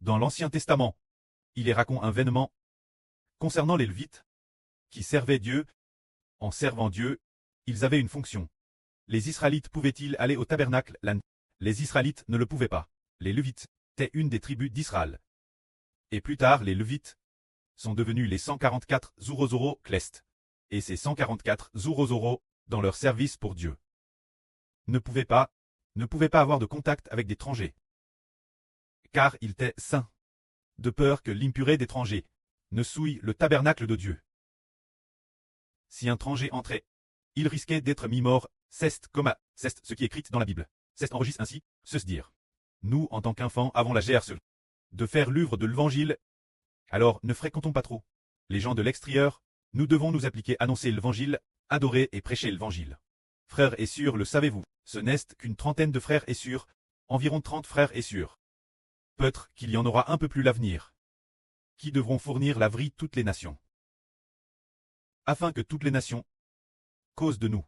Dans l'Ancien Testament, il est raconté un vainement concernant les Lévites, qui servaient Dieu. En servant Dieu, ils avaient une fonction. Les Israélites pouvaient-ils aller au tabernacle la nuit? Les Israélites ne le pouvaient pas. Les Lévites étaient une des tribus d'Israël. Et plus tard, les Lévites sont devenus les 144 Zurozoro Klest. Et ces 144 Zurozoro, dans leur service pour Dieu, ne pouvaient pas avoir de contact avec d'étrangers, car ils étaient saints, de peur que l'impuré d'étrangers ne souille le tabernacle de Dieu. Si un étranger entrait, il risquait d'être mis mort. C'est ce qui est écrit dans la Bible. C'est enregistre ainsi, se dire. Nous, en tant qu'enfants, avons la GRC de faire l'œuvre de l'Évangile. Alors, ne fréquentons pas trop les gens de l'extérieur. Nous devons nous appliquer à annoncer l'Évangile, adorer et prêcher l'Évangile. Frères et sœurs, le savez-vous, ce n'est qu'une trentaine de frères et sœurs, environ 30 frères et sœurs. Peut-être qu'il y en aura un peu plus l'avenir, qui devront fournir la vie toutes les nations, afin que toutes les nations, cause de nous,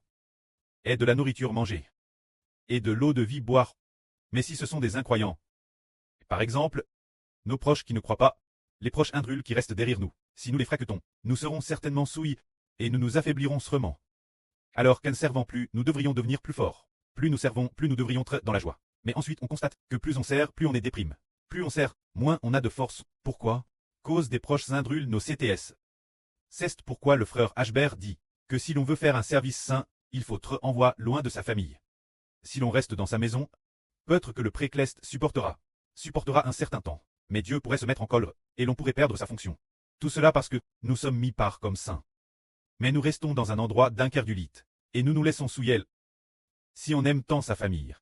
aient de la nourriture mangée, et de l'eau de vie boire. Mais si ce sont des incroyants, par exemple, nos proches qui ne croient pas, les proches indrules qui restent derrière nous, si nous les fréquentons, nous serons certainement souillés, et nous nous affaiblirons sûrement. Alors qu'en ne servant plus, nous devrions devenir plus forts. Plus nous servons, plus nous devrions être dans la joie. Mais ensuite on constate que plus on sert, plus on est déprime. Plus on sert, moins on a de force. Pourquoi? Cause des proches indrules nos CTS. C'est pourquoi le frère Ashbert dit que si l'on veut faire un service saint, il faut être envoyé loin de sa famille. Si l'on reste dans sa maison, peut-être que le précleste supportera un certain temps. Mais Dieu pourrait se mettre en colère, et l'on pourrait perdre sa fonction. Tout cela parce que nous sommes mis par comme saints. Mais nous restons dans un endroit d'incrédulité, et nous nous laissons souiller. Si on aime tant sa famille,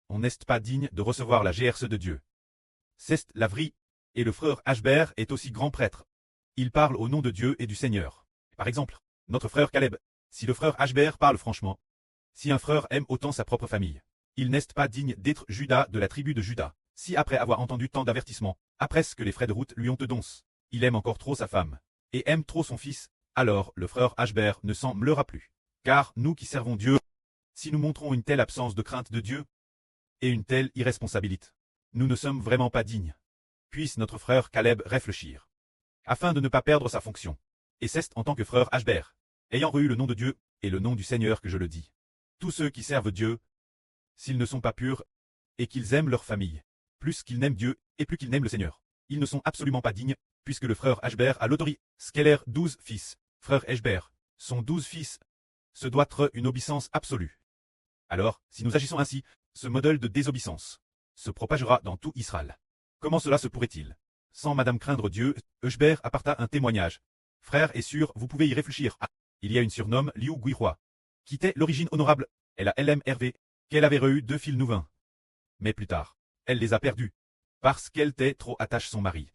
on n'est pas digne de recevoir la GRC de Dieu. C'est la vraie, et le frère Ashbert est aussi grand prêtre. Il parle au nom de Dieu et du Seigneur. Par exemple, notre frère Caleb, si le frère Ashbert parle franchement, si un frère aime autant sa propre famille, il n'est pas digne d'être Judas de la tribu de Judas. Si après avoir entendu tant d'avertissements, après ce que les frais de route lui ont donné, il aime encore trop sa femme, et aime trop son fils, alors le frère Ashbert ne s'en meulera plus. Car nous qui servons Dieu, si nous montrons une telle absence de crainte de Dieu, et une telle irresponsabilité, nous ne sommes vraiment pas dignes. Puisse notre frère Caleb réfléchir, afin de ne pas perdre sa fonction. Et c'est en tant que frère Ashbert, ayant reçu le nom de Dieu, et le nom du Seigneur que je le dis. Tous ceux qui servent Dieu, s'ils ne sont pas purs, et qu'ils aiment leur famille, plus qu'ils n'aiment Dieu, et plus qu'ils n'aiment le Seigneur, ils ne sont absolument pas dignes, puisque le frère Ashbert a l'autorité. Skeller 12 fils, frère Ashbert, son 12 fils, ce doit être une obéissance absolue. Alors, si nous agissons ainsi, ce modèle de désobéissance se propagera dans tout Israël. Comment cela se pourrait-il? Sans madame craindre Dieu, Ashbert apporta un témoignage. Frère et sœur, vous pouvez y réfléchir. Ah, il y a une surnomme Liu Guihua, qui était l'origine honorable, elle a LMRV, qu'elle avait reçu 2 fils nouveaux. Mais plus tard, elle les a perdus, parce qu'elle était trop attache son mari,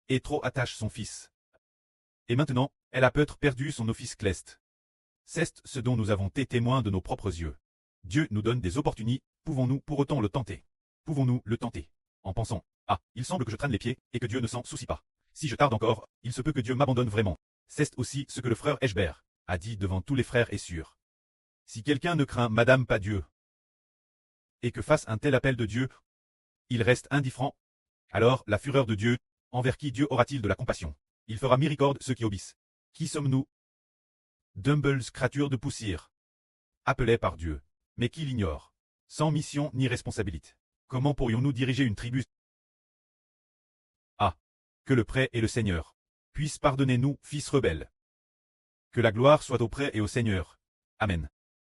et trop attache son fils. Et maintenant, elle a peut-être perdu son office cleste. C'est ce dont nous avons été témoins de nos propres yeux. Dieu nous donne des opportunités, pouvons-nous pour autant le tenter? Pouvons-nous le tenter? En pensant, ah, il semble que je traîne les pieds, et que Dieu ne s'en soucie pas. Si je tarde encore, il se peut que Dieu m'abandonne vraiment. C'est aussi ce que le frère Ashbert a dit devant tous les frères et sœurs. Si quelqu'un ne craint madame pas Dieu, et que fasse un tel appel de Dieu, il reste indifférent. Alors, la fureur de Dieu, envers qui Dieu aura-t-il de la compassion? Il fera miséricorde ceux qui obéissent. Qui sommes-nous? D'humbles créatures de poussière, appelées par Dieu, mais qui l'ignorent, sans mission ni responsabilité. Comment pourrions-nous diriger une tribu? Ah, que le prêt et le Seigneur puissent pardonner nous, fils rebelles. Que la gloire soit au prêt et au Seigneur. Amen.